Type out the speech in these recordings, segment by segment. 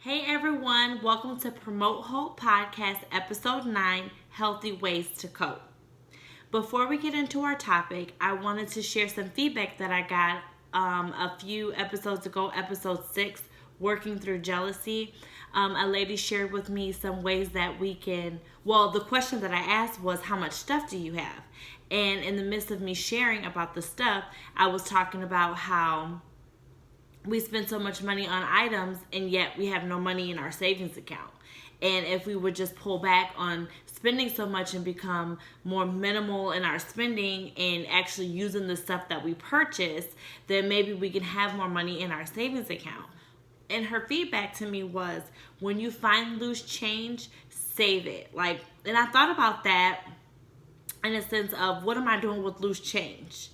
Hey everyone, welcome to Promote Hope Podcast, Episode 9 Healthy Ways to Cope. Before we get into our topic, I wanted to share some feedback that I got a few episodes ago, episode 6, Working Through Jealousy. A lady shared with me some ways that we can, the question that I asked was, how much stuff do you have? And in the midst of me sharing about the stuff, I was talking about how we spend so much money on items and yet we have no money in our savings account. And if we would just pull back on spending so much and become more minimal in our spending and actually using the stuff that we purchase, then maybe we can have more money in our savings account. And her feedback to me was, when you find loose change, save it. And I thought about that in a sense of, what am I doing with loose change?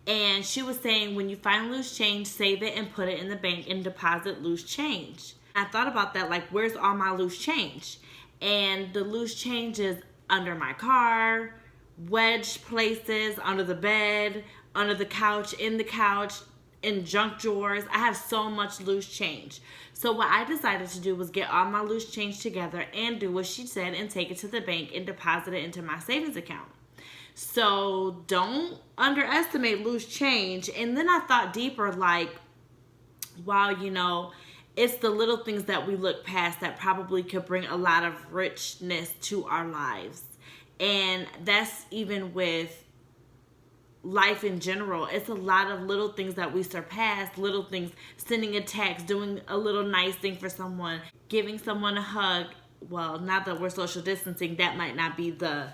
And she was saying, when you find loose change, save it and put it in the bank and deposit loose change. I thought about that, where's all my loose change? And the loose change is under my car, wedged places, under the bed, under the couch, in junk drawers. I have so much loose change. So what I decided to do was get all my loose change together and do what she said and take it to the bank and deposit it into my savings account. So don't underestimate loose change. And then I thought deeper, wow, it's the little things that we look past that probably could bring a lot of richness to our lives. And that's even with life in general. It's a lot of little things that we surpass, little things, sending a text, doing a little nice thing for someone, giving someone a hug. Well, not that we're social distancing, that might not be the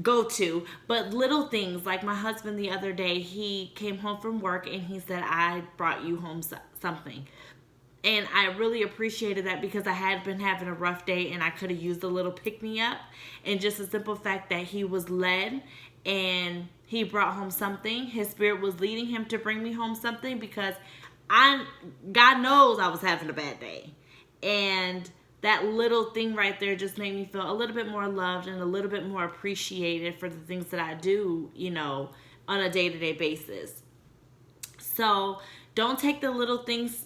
go-to, but little things. Like my husband the other day, he came home from work and he said, I brought you home something. And I really appreciated that because I had been having a rough day and I could have used a little pick-me-up. And just the simple fact that he was led and he brought home something. His spirit was leading him to bring me home something because God knows I was having a bad day. And that little thing right there just made me feel a little bit more loved and a little bit more appreciated for the things that I do, on a day-to-day basis. So don't take the little things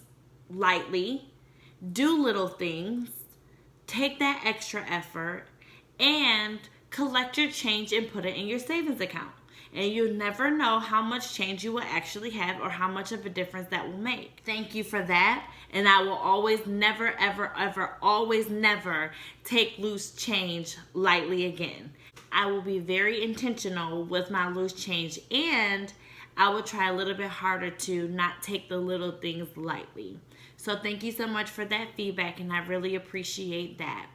lightly. Do little things. Take that extra effort and collect your change and put it in your savings account. And you'll never know how much change you will actually have or how much of a difference that will make. Thank you for that. And I will always never, ever, ever, always never take loose change lightly again. I will be very intentional with my loose change, and I will try a little bit harder to not take the little things lightly. So thank you so much for that feedback, and I really appreciate that.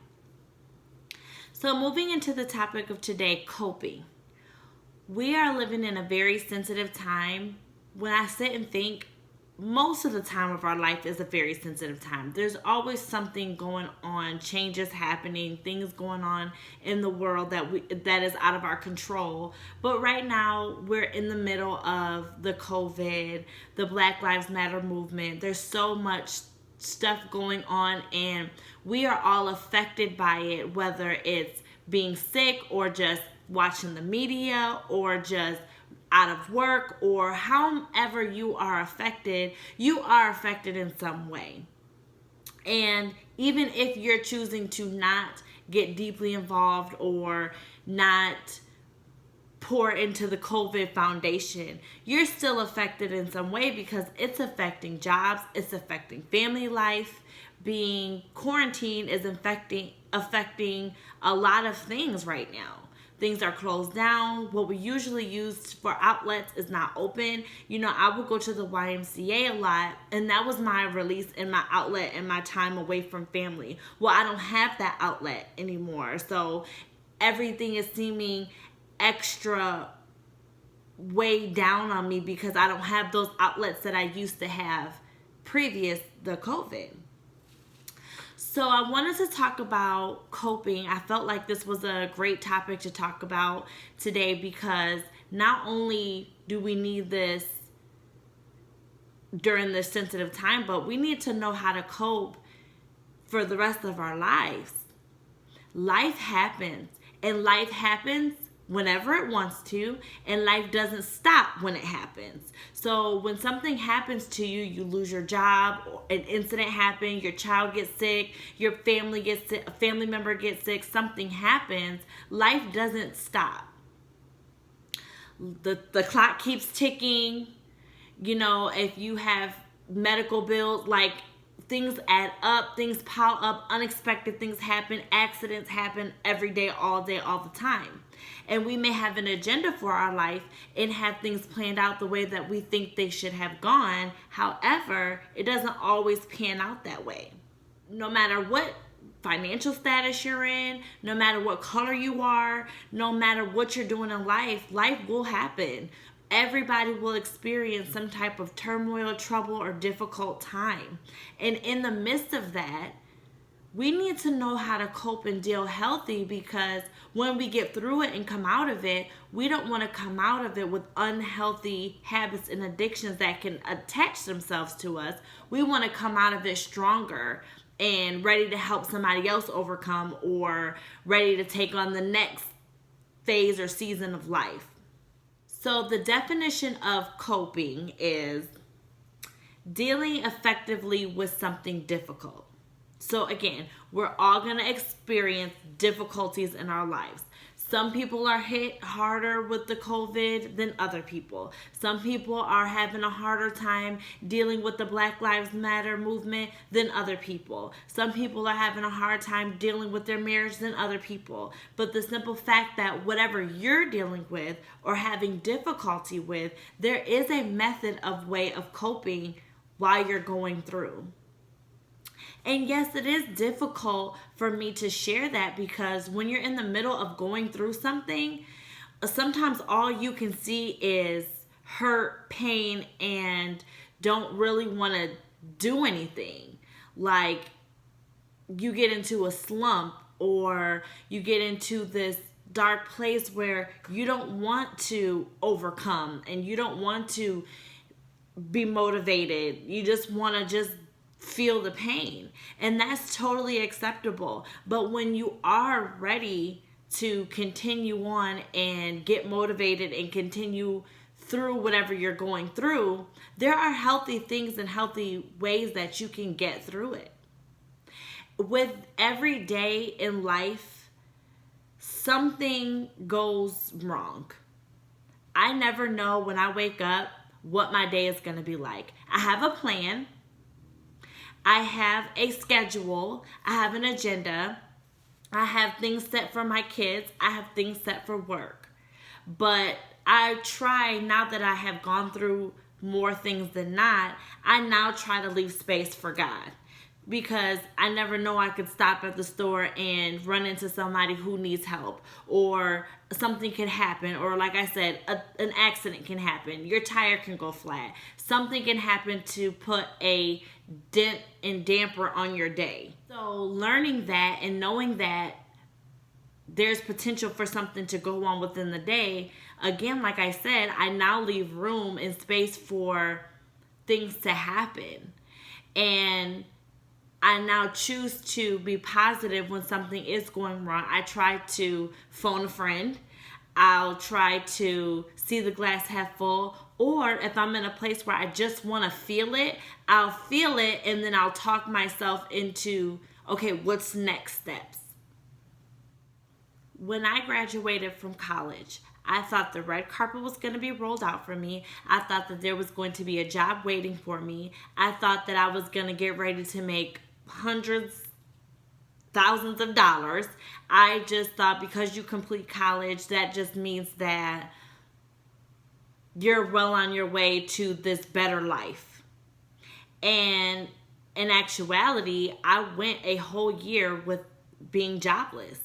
So moving into the topic of today, coping. We are living in a very sensitive time. When I sit and think, most of the time of our life is a very sensitive time. There's always something going on, changes happening, things going on in the world that is out of our control. But right now, we're in the middle of the COVID, the Black Lives Matter movement. There's so much stuff going on, and we are all affected by it, whether it's being sick or just watching the media or just out of work, or however you are affected in some way. And even if you're choosing to not get deeply involved or not pour into the COVID foundation, you're still affected in some way because it's affecting jobs, it's affecting family life. Being quarantined is affecting a lot of things right now. Things are closed down. What we usually use for outlets is not open. I would go to the YMCA a lot, and that was my release and my outlet and my time away from family. Well, I don't have that outlet anymore. So everything is seeming extra weighed down on me because I don't have those outlets that I used to have previous the COVID. So I wanted to talk about coping. I felt like this was a great topic to talk about today because not only do we need this during this sensitive time, but we need to know how to cope for the rest of our lives. Life happens, and life happens whenever it wants to, and life doesn't stop when it happens. So when something happens to you, you lose your job, an incident happens, your child gets sick, your family gets sick, a family member gets sick, something happens, life doesn't stop. The clock keeps ticking. You know, if you have medical bills, like, things add up, things pile up, unexpected things happen, accidents happen every day, all the time. And we may have an agenda for our life and have things planned out the way that we think they should have gone. However, it doesn't always pan out that way. No matter what financial status you're in, no matter what color you are, no matter what you're doing in life, life will happen. Everybody will experience some type of turmoil, trouble, or difficult time. And in the midst of that, we need to know how to cope and deal healthy, because when we get through it and come out of it, we don't want to come out of it with unhealthy habits and addictions that can attach themselves to us. We want to come out of it stronger and ready to help somebody else overcome, or ready to take on the next phase or season of life. So the definition of coping is dealing effectively with something difficult. So again, we're all going to experience difficulties in our lives. Some people are hit harder with the COVID than other people. Some people are having a harder time dealing with the Black Lives Matter movement than other people. Some people are having a hard time dealing with their marriage than other people. But the simple fact that whatever you're dealing with or having difficulty with, there is a method of way of coping while you're going through. And yes, it is difficult for me to share that, because when you're in the middle of going through something, sometimes all you can see is hurt, pain, and don't really want to do anything. Like, you get into a slump, or you get into this dark place where you don't want to overcome and you don't want to be motivated. You just want to just feel the pain, and that's totally acceptable. But when you are ready to continue on and get motivated and continue through whatever you're going through, there are healthy things and healthy ways that you can get through it. With every day in life, something goes wrong. I never know when I wake up what my day is going to be like. I have a plan. I have a schedule. I have an agenda. I have things set for my kids. I have things set for work. But I try, now that I have gone through more things than not, I now try to leave space for God. Because I never know, I could stop at the store and run into somebody who needs help, or something can happen, or like I said, an accident can happen. Your tire can go flat. Something can happen to put a dent and damper on your day. So learning that and knowing that there's potential for something to go on within the day, again, like I said, I now leave room and space for things to happen. And I now choose to be positive when something is going wrong. I try to phone a friend. I'll try to see the glass half full. Or if I'm in a place where I just want to feel it, I'll feel it, and then I'll talk myself into, okay, what's next steps? When I graduated from college, I thought the red carpet was going to be rolled out for me. I thought that there was going to be a job waiting for me. I thought that I was going to get ready to make hundreds, thousands of dollars. I just thought because you complete college, that just means that you're well on your way to this better life. And in actuality, I went a whole year with being jobless.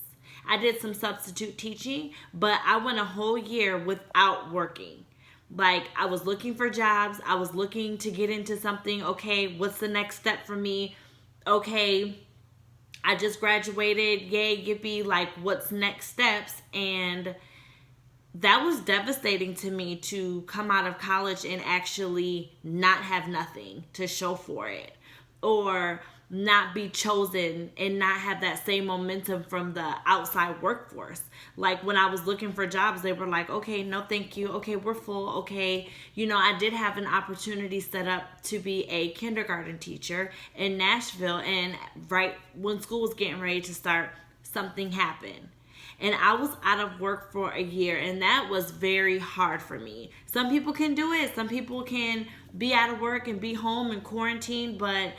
I did some substitute teaching, but I went a whole year without working. Like, I was looking for jobs. I was looking to get into something. Okay, what's the next step for me? Okay, I just graduated. Yay, yippee. Like, what's next steps? And that was devastating to me, to come out of college and actually not have nothing to show for it. Or not be chosen and not have that same momentum from the outside workforce. Like when I was looking for jobs, they were like, okay, no thank you, okay, we're full, okay. I did have an opportunity set up to be a kindergarten teacher in Nashville, and right when school was getting ready to start, something happened. And I was out of work for a year, and that was very hard for me. Some people can do it. Some people can be out of work and be home and quarantine, but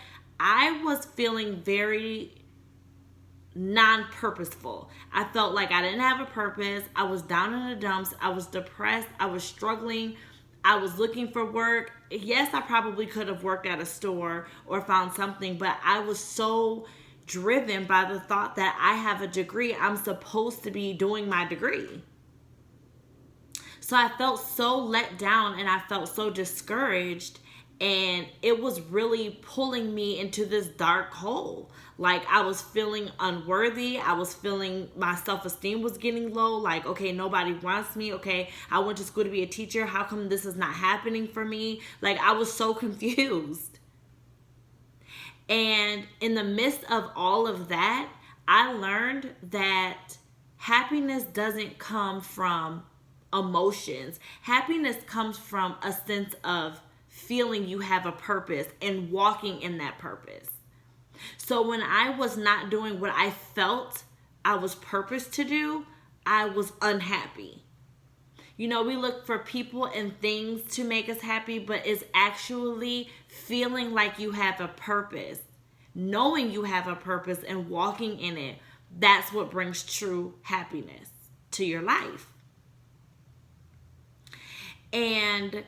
I was feeling very non-purposeful. I felt like I didn't have a purpose. I was down in the dumps. I was depressed. I was struggling. I was looking for work. Yes, I probably could have worked at a store or found something, but I was so driven by the thought that I have a degree. I'm supposed to be doing my degree. So I felt so let down and I felt so discouraged, and it was really pulling me into this dark hole. Like I was feeling unworthy. I was feeling my self-esteem was getting low. Like, okay, nobody wants me. Okay, I went to school to be a teacher. How come this is not happening for me? Like I was so confused. And in the midst of all of that, I learned that happiness doesn't come from emotions. Happiness comes from a sense of feeling you have a purpose and walking in that purpose. So when I was not doing what I felt I was purposed to do, I was unhappy. We look for people and things to make us happy, but it's actually feeling like you have a purpose, knowing you have a purpose and walking in it. That's what brings true happiness to your life. And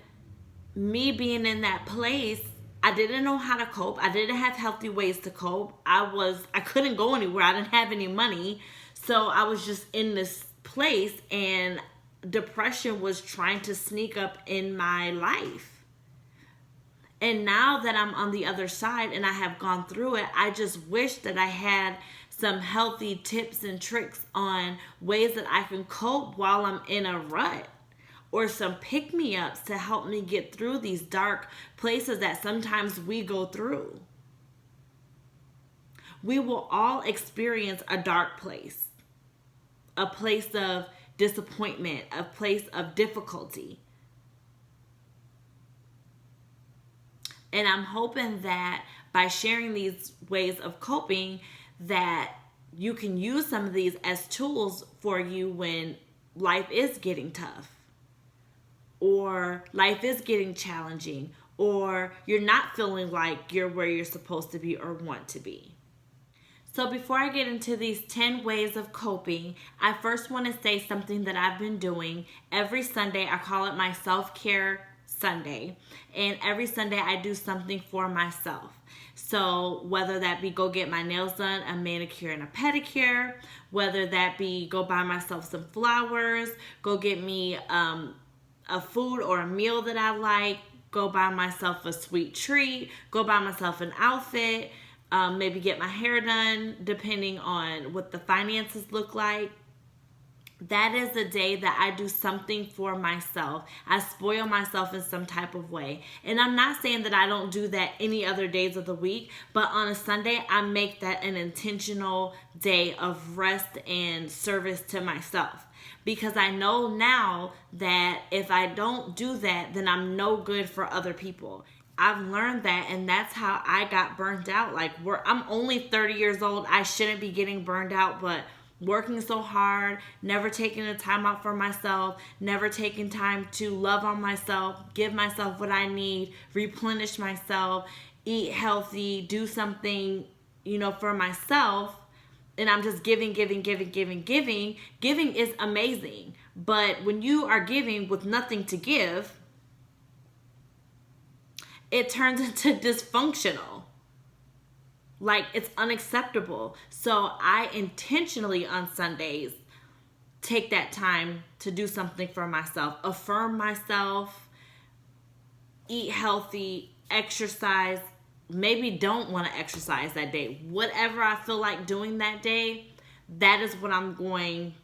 me being in that place, I didn't know how to cope. I didn't have healthy ways to cope. I couldn't go anywhere. I didn't have any money. So I was just in this place, and depression was trying to sneak up in my life. And now that I'm on the other side and I have gone through it, I just wish that I had some healthy tips and tricks on ways that I can cope while I'm in a rut, or some pick-me-ups to help me get through these dark places that sometimes we go through. We will all experience a dark place, a place of disappointment, a place of difficulty. And I'm hoping that by sharing these ways of coping, that you can use some of these as tools for you when life is getting tough, or life is getting challenging, or you're not feeling like you're where you're supposed to be or want to be. So before I get into these 10 ways of coping, I first want to say something that I've been doing every Sunday. I call it my self-care Sunday. And every Sunday I do something for myself. So whether that be go get my nails done, a manicure and a pedicure, whether that be go buy myself some flowers, go get me a food or a meal that I like, go buy myself a sweet treat, go buy myself an outfit, maybe get my hair done, depending on what the finances look like. That is a day that I do something for myself. I spoil myself in some type of way. And I'm not saying that I don't do that any other days of the week, but on a Sunday, I make that an intentional day of rest and service to myself. Because I know now that if I don't do that, then I'm no good for other people. I've learned that, and that's how I got burned out. Like, I'm only 30 years old. I shouldn't be getting burned out, but working so hard, never taking a time out for myself, never taking time to love on myself, give myself what I need, replenish myself, eat healthy, do something, for myself. And I'm just giving. Giving is amazing. But when you are giving with nothing to give, it turns into dysfunctional. Like, it's unacceptable. So I intentionally on Sundays take that time to do something for myself, affirm myself, eat healthy, exercise. Maybe don't want to exercise that day. Whatever I feel like doing that day, that is what I'm going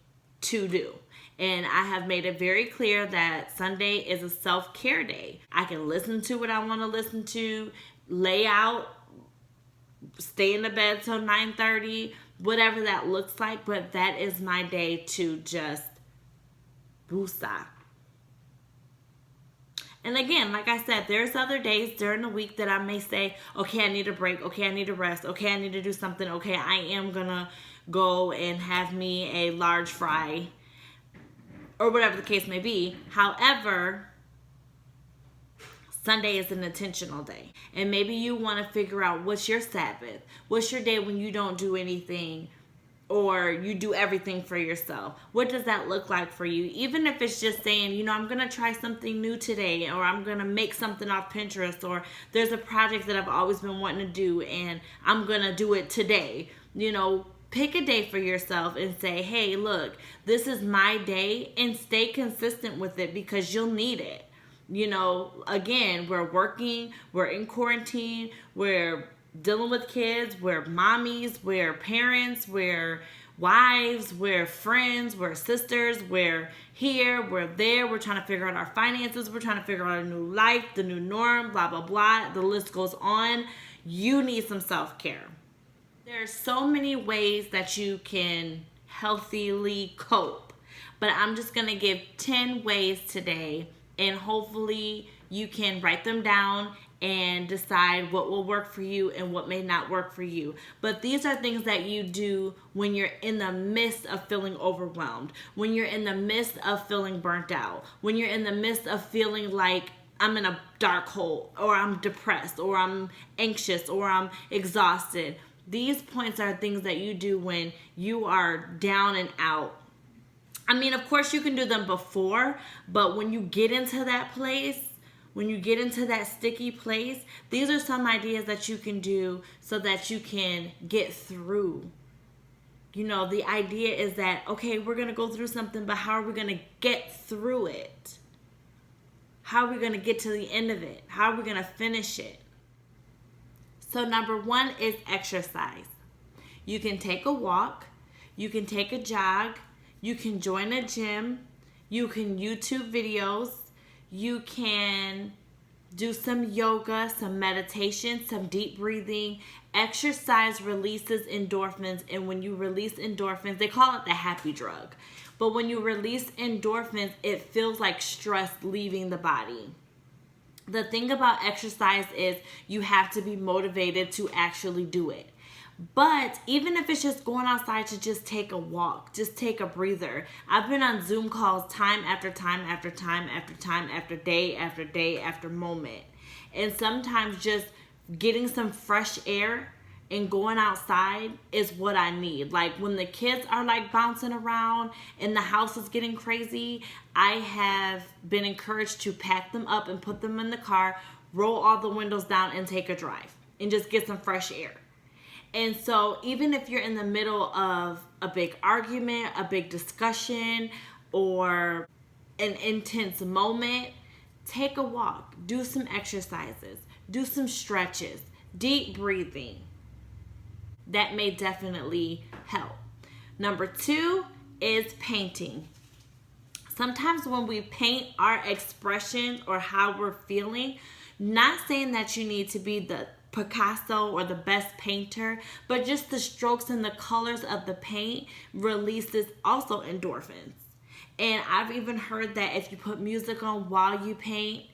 to do. And I have made it very clear that Sunday is a self-care day. I can listen to what I want to listen to, lay out stay in the bed till 9:30, whatever that looks like. But that is my day to just woosah. And again, like I said, there's other days during the week that I may say, okay, I need a break. Okay, I need to rest. Okay, I need to do something. Okay, I am going to go and have me a large fry or whatever the case may be. However, Sunday is an intentional day. And maybe you want to figure out what's your Sabbath. What's your day when you don't do anything or you do everything for yourself? What does that look like for you? Even if it's just saying, you know, I'm going to try something new today, or I'm going to make something off Pinterest, or there's a project that I've always been wanting to do and I'm going to do it today. You know, pick a day for yourself and say, hey, look, this is my day, and stay consistent with it because you'll need it. You know, again, we're working, we're in quarantine, we're dealing with kids, we're mommies, we're parents, we're wives, we're friends, we're sisters, we're here, we're there, we're trying to figure out our finances, we're trying to figure out a new life, the new norm, blah, blah, blah. The list goes on. You need some self-care. There's so many ways that you can healthily cope, but I'm just going to give 10 ways today, and hopefully you can write them down and decide what will work for you and what may not work for you. But these are things that you do when you're in the midst of feeling overwhelmed, when you're in the midst of feeling burnt out, when you're in the midst of feeling like I'm in a dark hole, or I'm depressed, or I'm anxious, or I'm exhausted. These points are things that you do when you are down and out. I mean, of course you can do them before, but when you get into that place, when you get into that sticky place, these are some ideas that you can do so that you can get through. You know, the idea is that, okay, we're going to go through something, but how are we going to get through it? How are we going to get to the end of it? How are we going to finish it? So number 1 is exercise. You can take a walk. You can take a jog. You can join a gym. You can YouTube videos. You can do some yoga, some meditation, some deep breathing. Exercise releases endorphins, and when you release endorphins, they call it the happy drug. But when you release endorphins, it feels like stress leaving the body. The thing about exercise is you have to be motivated to actually do it. But even if it's just going outside to just take a walk, just take a breather. I've been on Zoom calls time after time after time after time after day after moment. And sometimes just getting some fresh air and going outside is what I need. Like when the kids are like bouncing around and the house is getting crazy, I have been encouraged to pack them up and put them in the car, roll all the windows down and take a drive and just get some fresh air. And so even if you're in the middle of a big argument, a big discussion, or an intense moment, take a walk, do some exercises, do some stretches, deep breathing. That may definitely help. Number 2 is painting. Sometimes when we paint our expression or how we're feeling, not saying that you need to be the Picasso or the best painter, but just the strokes and the colors of the paint releases also endorphins. And I've even heard that if you put music on while you paint,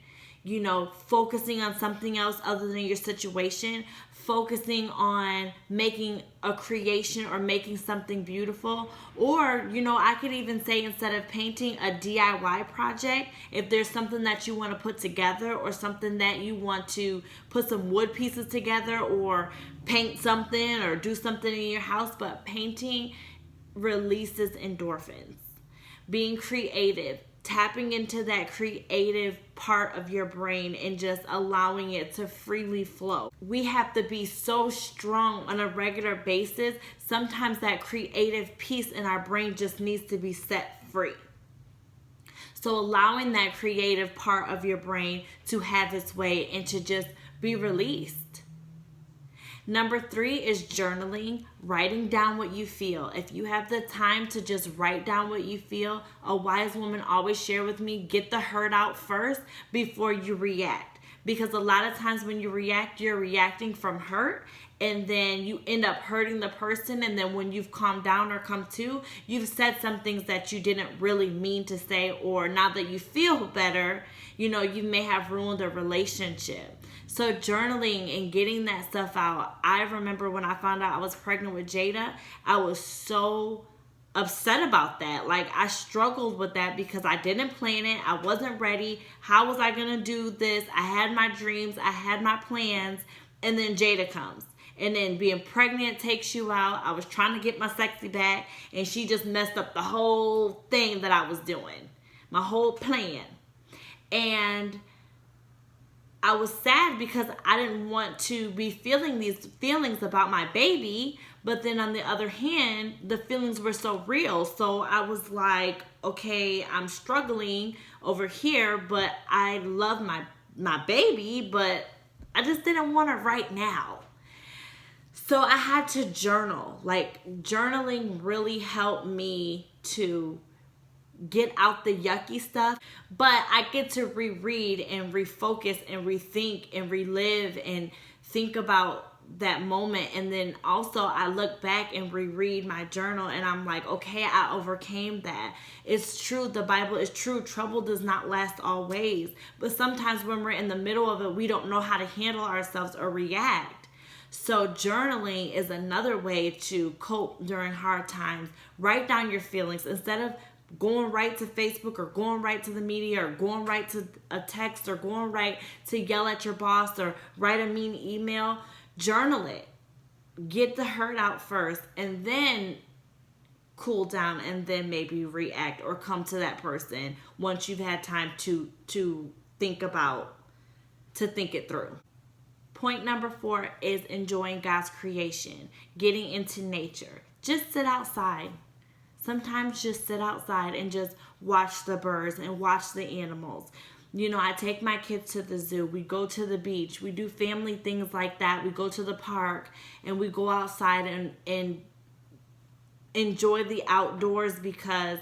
you know, focusing on something else other than your situation, focusing on making a creation or making something beautiful. Or, you know, I could even say instead of painting, a DIY project, if there's something that you want to put together or something that you want to put some wood pieces together or paint something or do something in your house, but painting releases endorphins. Being creative, tapping into that creative part of your brain and just allowing it to freely flow. We have to be so strong on a regular basis. Sometimes that creative piece in our brain just needs to be set free. So allowing that creative part of your brain to have its way and to just be released. Number 3 is journaling, writing down what you feel. If you have the time to just write down what you feel, a wise woman always shared with me, get the hurt out first before you react. Because a lot of times when you react, you're reacting from hurt. and then you end up hurting the person, and then when you've calmed down or come to, you've said some things that you didn't really mean to say, or now that you feel better, you may have ruined a relationship. So journaling and getting that stuff out. I remember when I found out I was pregnant with Jada, I was so upset about that. Like, I struggled with that because I didn't plan it. I wasn't ready. How was I going to do this? I had my dreams. I had my plans. And then Jada comes. And then being pregnant takes you out. I was trying to get my sexy back, and she just messed up the whole thing that I was doing. My whole plan. And I was sad because I didn't want to be feeling these feelings about my baby. But then on the other hand, the feelings were so real. So I was like, okay, I'm struggling over here, but I love my baby, but I just didn't want it right now. So I had to journal. Like, journaling really helped me to get out the yucky stuff, but I get to reread and refocus and rethink and relive and think about that moment. And then also I look back and reread my journal, and I'm like, okay, I overcame that. It's true. The Bible is true. Trouble does not last always. But sometimes when we're in the middle of it, we don't know how to handle ourselves or react. So journaling is another way to cope during hard times. Write down your feelings instead of going right to Facebook or going right to the media or going right to a text or going right to yell at your boss or write a mean email. Journal it. Get the hurt out first, and then cool down, and then maybe react or come to that person once you've had time to think it through. Point number 4 is enjoying God's creation, getting into nature. Just sit outside. Sometimes just sit outside and just watch the birds and watch the animals. I take my kids to the zoo. We go to the beach. We do family things like that. We go to the park and we go outside and enjoy the outdoors, because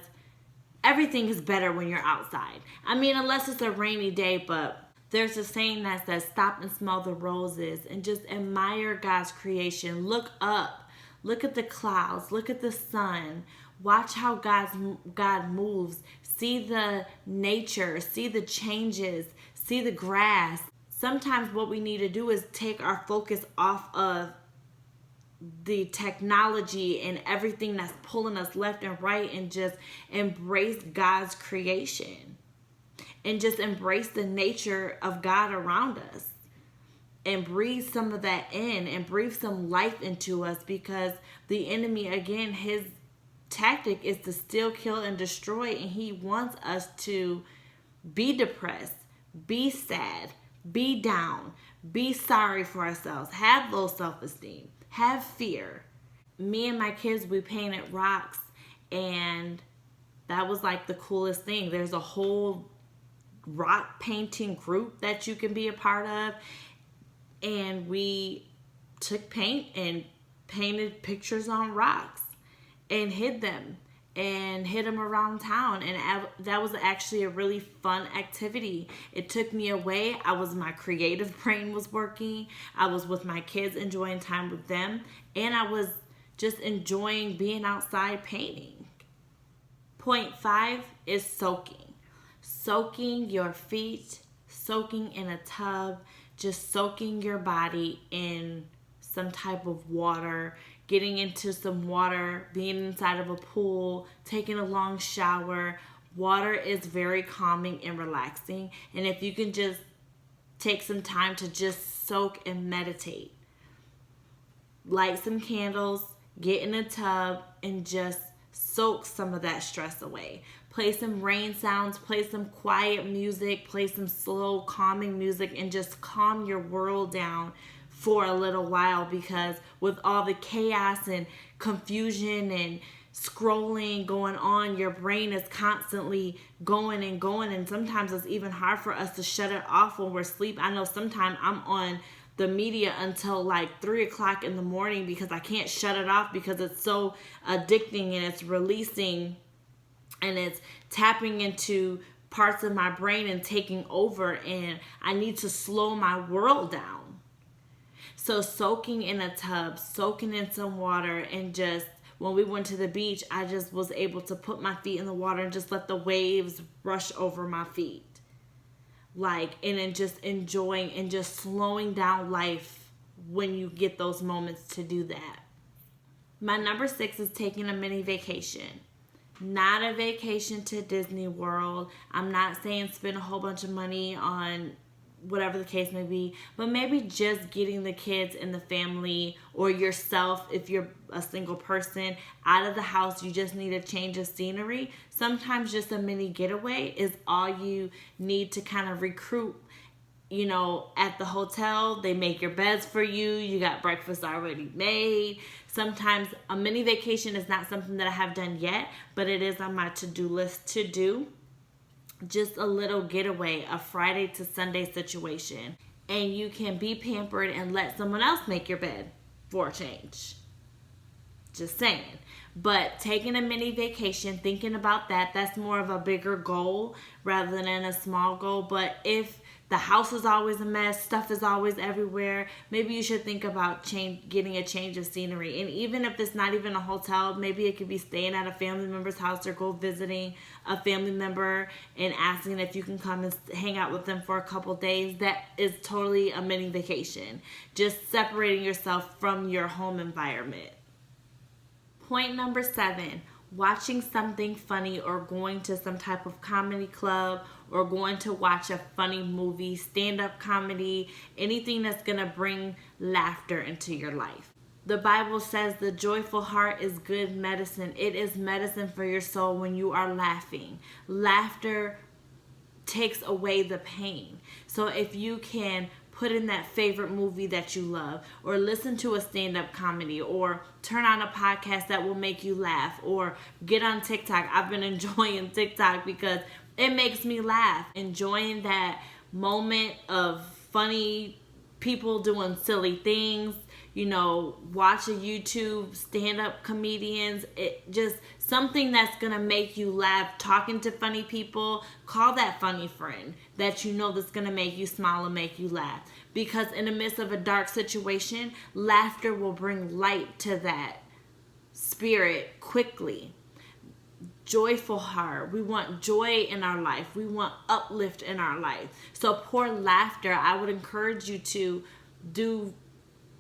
everything is better when you're outside. I mean, unless it's a rainy day, but there's a saying that says, stop and smell the roses and just admire God's creation. Look up. Look at the clouds. Look at the sun. Watch how God moves. See the nature. See the changes. See the grass. Sometimes what we need to do is take our focus off of the technology and everything that's pulling us left and right, and just embrace God's creation. And just embrace the nature of God around us. And breathe some of that in and breathe some life into us, because the enemy, again, his tactic is to steal, kill, and destroy, and he wants us to be depressed, be sad, be down, be sorry for ourselves, have low self-esteem, have fear. Me and my kids, we painted rocks, and that was like the coolest thing. There's a whole rock painting group that you can be a part of, and we took paint and painted pictures on rocks and hid them around town. And that was actually a really fun activity. It took me away. My creative brain was working. I was with my kids, enjoying time with them. And I was just enjoying being outside painting. Point 5 is soaking. Soaking your feet, soaking in a tub, just soaking your body in some type of water, getting into some water, being inside of a pool, taking a long shower. Water is very calming and relaxing. And if you can just take some time to just soak and meditate, light some candles, get in a tub, and just soak some of that stress away. Play some rain sounds, play some quiet music, play some slow, calming music, and just calm your world down for a little while, because with all the chaos and confusion and scrolling going on, your brain is constantly going and going, and sometimes it's even hard for us to shut it off when we're asleep. I know sometimes I'm on the media until like 3 o'clock in the morning because I can't shut it off, because it's so addicting and it's releasing and it's tapping into parts of my brain and taking over, and I need to slow my world down. So soaking in a tub, soaking in some water, and just when we went to the beach, I just was able to put my feet in the water and just let the waves rush over my feet. Like, and then just enjoying and just slowing down life when you get those moments to do that. My number 6 is taking a mini vacation. Not a vacation to Disney World. I'm not saying spend a whole bunch of money on whatever the case may be, but maybe just getting the kids and the family, or yourself if you're a single person, out of the house. You just need a change of scenery. Sometimes just a mini getaway is all you need to kind of recruit. You know, at the hotel, they make your beds for you. You got breakfast already made. Sometimes a mini vacation is not something that I have done yet, but it is on my to-do list to do. Just a little getaway, a Friday to Sunday situation. And you can be pampered and let someone else make your bed for a change. Just saying. But taking a mini vacation, thinking about that, that's more of a bigger goal rather than a small goal. But if the house is always a mess, stuff is always everywhere, maybe you should think about getting a change of scenery. And even if it's not even a hotel, maybe it could be staying at a family member's house, or go visiting a family member and asking if you can come and hang out with them for a couple days. That is totally a mini vacation. Just separating yourself from your home environment. Point number 7, watching something funny, or going to some type of comedy club, or going to watch a funny movie, stand-up comedy, anything that's going to bring laughter into your life. The Bible says the joyful heart is good medicine. It is medicine for your soul when you are laughing. Laughter takes away the pain. So if you can put in that favorite movie that you love, or listen to a stand-up comedy, or turn on a podcast that will make you laugh, or get on TikTok. I've been enjoying TikTok because it makes me laugh. Enjoying that moment of funny people doing silly things. You know, watch a YouTube stand-up comedians. It just something that's gonna make you laugh. Talking to funny people. Call that funny friend that you know that's gonna make you smile and make you laugh. Because in the midst of a dark situation, laughter will bring light to that spirit quickly. Joyful heart. We want joy in our life. We want uplift in our life. So pour laughter. I would encourage you to do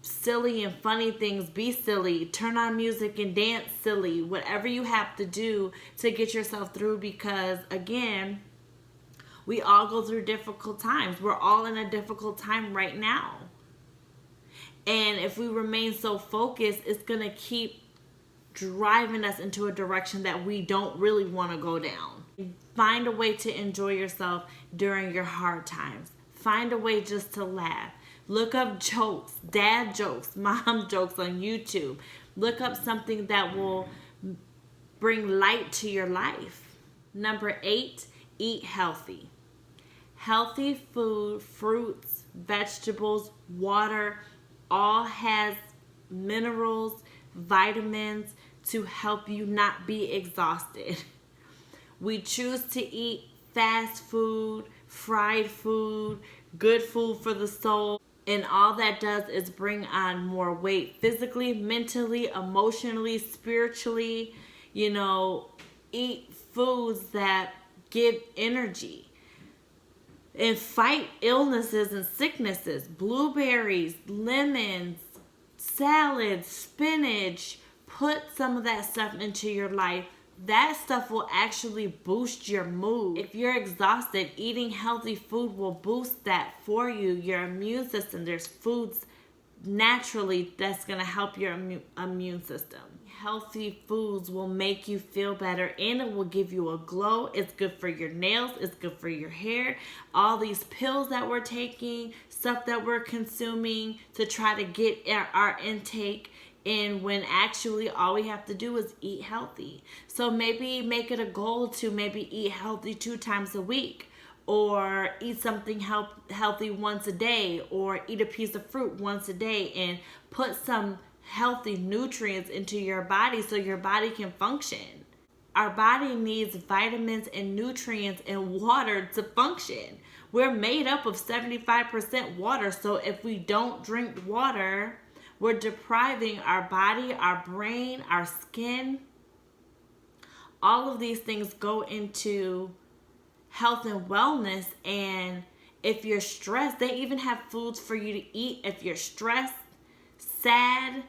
silly and funny things. Be silly. Turn on music and dance silly. Whatever you have to do to get yourself through, because again, we all go through difficult times. We're all in a difficult time right now. And if we remain so focused, it's going to keep driving us into a direction that we don't really want to go down. Find a way to enjoy yourself during your hard times. Find a way just to laugh. Look up jokes, dad jokes, mom jokes on YouTube. Look up something that will bring light to your life. Number 8, eat healthy. Healthy food, fruits, vegetables, water, all has minerals, vitamins to help you not be exhausted. We choose to eat fast food, fried food, good food for the soul, and all that does is bring on more weight physically, mentally, emotionally, spiritually. You know, eat foods that give energy and fight illnesses and sicknesses. Blueberries, lemons, salads, spinach. Put some of that stuff into your life. That stuff will actually boost your mood. If you're exhausted, eating healthy food will boost that for you. Your immune system, there's foods naturally that's going to help your immune system. Healthy foods will make you feel better, and it will give you a glow. It's good for your nails. It's good for your hair. All these pills that we're taking, stuff that we're consuming to try to get our intake in, when actually all we have to do is eat healthy. So maybe make it a goal to maybe eat healthy 2 times a week, or eat something healthy once a day, or eat a piece of fruit once a day, and put some healthy nutrients into your body so your body can function. Our body needs vitamins and nutrients and water to function. We're made up of 75% water. So if we don't drink water, we're depriving our body, our brain, our skin. All of these things go into health and wellness. And if you're stressed, they even have foods for you to eat. If you're stressed, sad,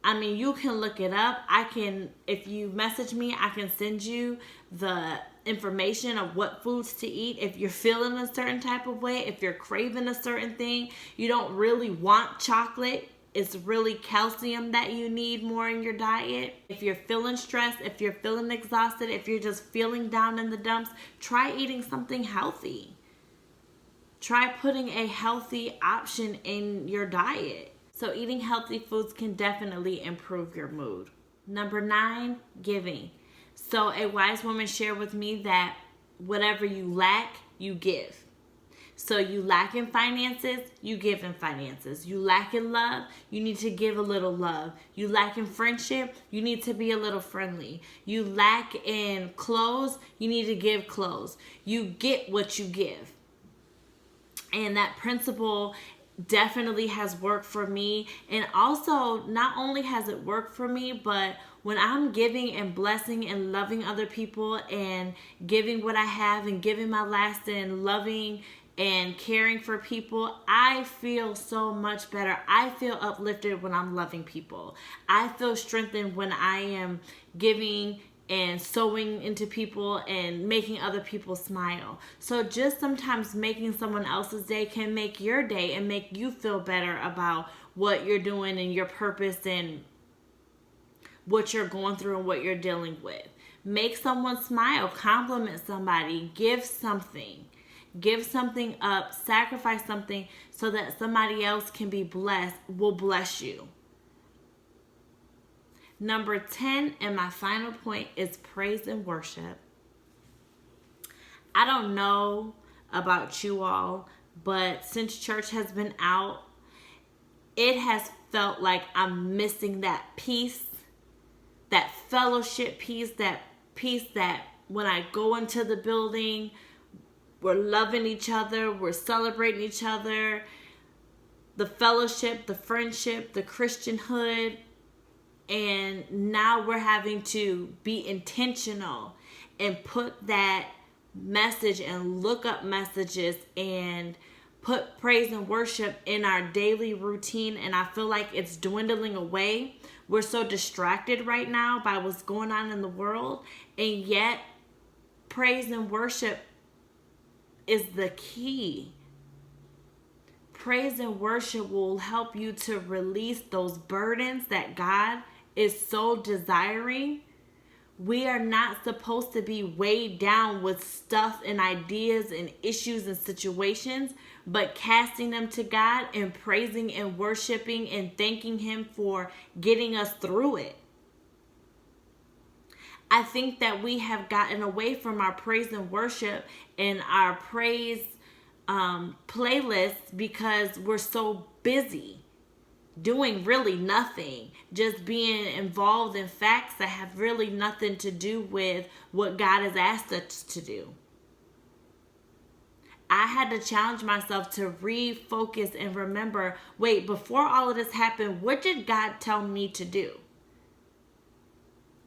I mean, you can look it up. If you message me, I can send you the information of what foods to eat. If you're feeling a certain type of way, if you're craving a certain thing, you don't really want chocolate, it's really calcium that you need more in your diet. If you're feeling stressed, if you're feeling exhausted, if you're just feeling down in the dumps, try eating something healthy. Try putting a healthy option in your diet. So eating healthy foods can definitely improve your mood. Number 9, giving. So a wise woman shared with me that whatever you lack, you give. So you lack in finances, you give in finances. You lack in love, you need to give a little love. You lack in friendship, you need to be a little friendly. You lack in clothes, you need to give clothes. You get what you give. And that principle definitely has worked for me. And also, not only has it worked for me, but when I'm giving and blessing and loving other people and giving what I have and giving my last and loving and caring for people, I feel so much better. I feel uplifted when I'm loving people. I feel strengthened when I am giving and sewing into people and making other people smile. So just sometimes making someone else's day can make your day and make you feel better about what you're doing and your purpose and what you're going through and what you're dealing with. Make someone smile, compliment somebody, give something. Give something up, sacrifice something so that somebody else can be blessed, will bless you. Number 10, and my final point, is praise and worship. I don't know about you all, but since church has been out, it has felt like I'm missing that peace, that fellowship peace, that when I go into the building, we're loving each other, we're celebrating each other, the fellowship, the friendship, the Christianhood. And now we're having to be intentional and put that message and look up messages and put praise and worship in our daily routine. And I feel like it's dwindling away. We're so distracted right now by what's going on in the world. And yet, praise and worship is the key. Praise and worship will help you to release those burdens that God is so desiring. We are not supposed to be weighed down with stuff and ideas and issues and situations, but casting them to God and praising and worshiping and thanking Him for getting us through it. I think that we have gotten away from our praise and worship and our praise playlists because we're so busy doing really nothing, just being involved in facts that have really nothing to do with what God has asked us to do. I had to challenge myself to refocus and remember, wait, before all of this happened, what did God tell me to do?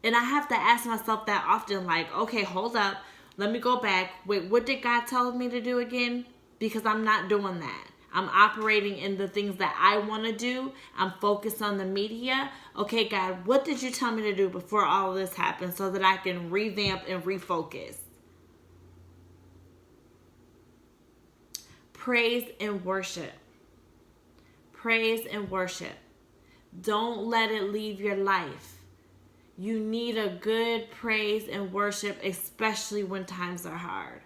And I have to ask myself that often, like, okay, hold up, let me go back. Wait, what did God tell me to do again? Because I'm not doing that. I'm operating in the things that I want to do. I'm focused on the media. Okay, God, what did you tell me to do before all of this happened so that I can revamp and refocus? Praise and worship. Praise and worship. Don't let it leave your life. You need a good praise and worship, especially when times are hard.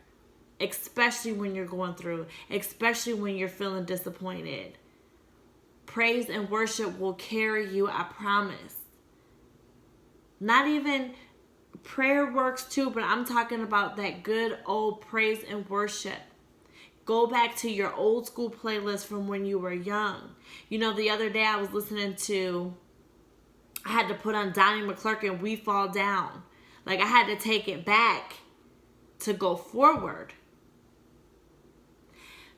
Especially when you're going through, especially when you're feeling disappointed. Praise and worship will carry you, I promise. Not even prayer works too, but I'm talking about that good old praise and worship. Go back to your old school playlist from when you were young. You know, the other day I was listening to, I had to put on Donnie McClurkin, We Fall Down. Like, I had to take it back to go forward.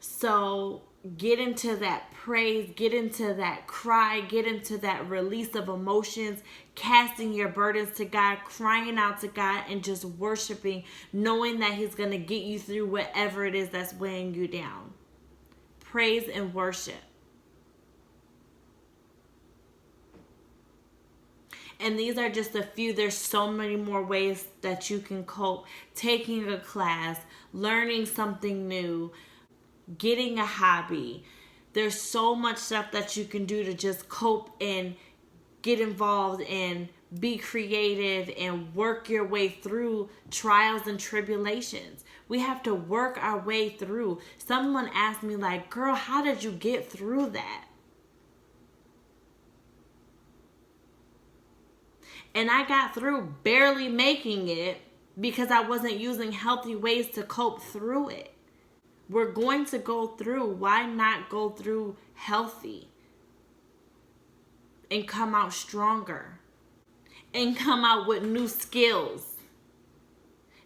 So get into that praise, get into that cry, get into that release of emotions, casting your burdens to God, crying out to God, and just worshiping, knowing that He's going to get you through whatever it is that's weighing you down. Praise and worship. And these are just a few. There's so many more ways that you can cope. Taking a class, learning something new, getting a hobby. There's so much stuff that you can do to just cope and get involved and be creative and work your way through trials and tribulations. We have to work our way through. Someone asked me, like, girl, how did you get through that? And I got through barely making it because I wasn't using healthy ways to cope through it. We're going to go through. Why not go through healthy and come out stronger and come out with new skills?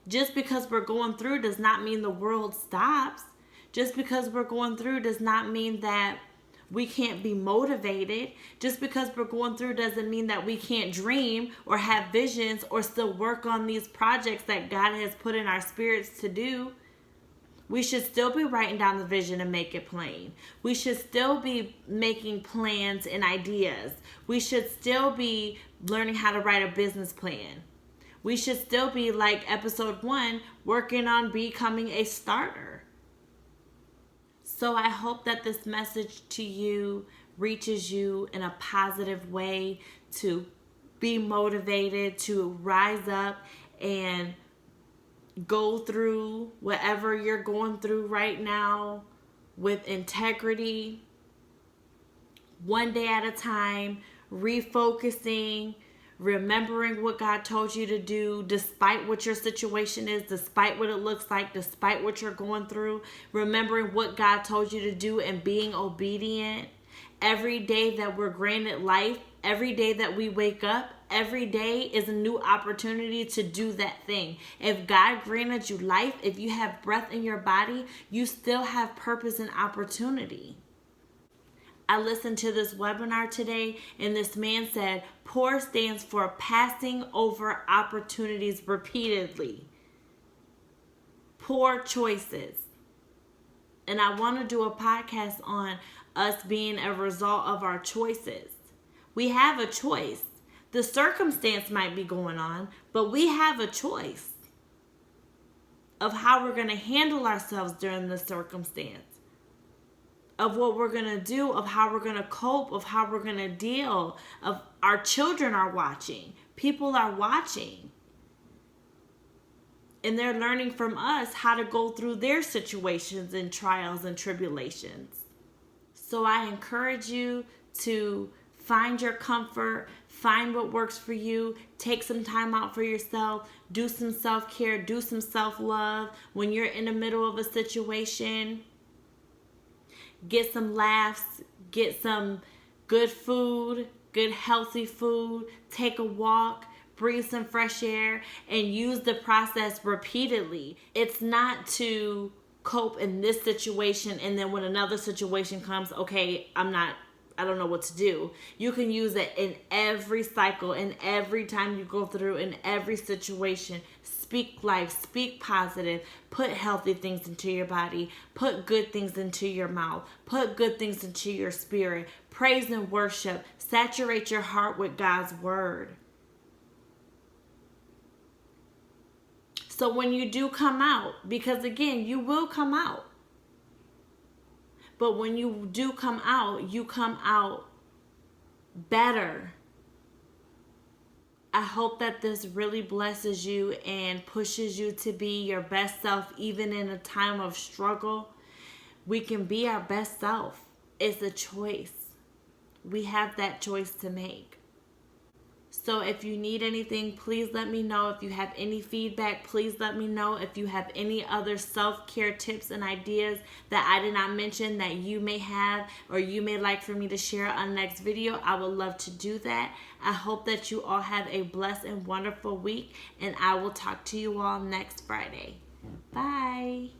Just because we're going through does not mean the world stops. Just because we're going through does not mean that we can't be motivated. Just because we're going through doesn't mean that we can't dream or have visions or still work on these projects that God has put in our spirits to do. We should still be writing down the vision and make it plain. We should still be making plans and ideas. We should still be learning how to write a business plan. We should still be, like episode 1, working on becoming a starter. So I hope that this message to you reaches you in a positive way to be motivated, to rise up and go through whatever you're going through right now with integrity, one day at a time, refocusing, remembering what God told you to do despite what your situation is, despite what it looks like, despite what you're going through, remembering what God told you to do and being obedient. Every day that we're granted life, every day that we wake up, every day is a new opportunity to do that thing. If God granted you life, if you have breath in your body, you still have purpose and opportunity. I listened to this webinar today, and this man said, POUR stands for passing over opportunities repeatedly. Poor choices. And I want to do a podcast on us being a result of our choices. We have a choice. The circumstance might be going on, but we have a choice of how we're going to handle ourselves during the circumstance, of what we're going to do, of how we're going to cope, of how we're going to deal, of our children are watching. People are watching. And they're learning from us how to go through their situations and trials and tribulations. So I encourage you to find your comfort, find what works for you, take some time out for yourself, do some self-care, do some self-love when you're in the middle of a situation. Get some laughs, get some good food, good healthy food, take a walk, breathe some fresh air, and use the process repeatedly. It's not to cope in this situation and then when another situation comes, okay, I don't know what to do. You can use it in every cycle, in every time you go through, in every situation. Speak life, speak positive, put healthy things into your body, put good things into your mouth, put good things into your spirit. Praise and worship. Saturate your heart with God's word. So when you do come out, because again, you will come out. But when you do come out, you come out better. I hope that this really blesses you and pushes you to be your best self, even in a time of struggle. We can be our best self. It's a choice. We have that choice to make. So if you need anything, please let me know. If you have any feedback, please let me know. If you have any other self-care tips and ideas that I did not mention that you may have or you may like for me to share on the next video, I would love to do that. I hope that you all have a blessed and wonderful week, and I will talk to you all next Friday. Bye.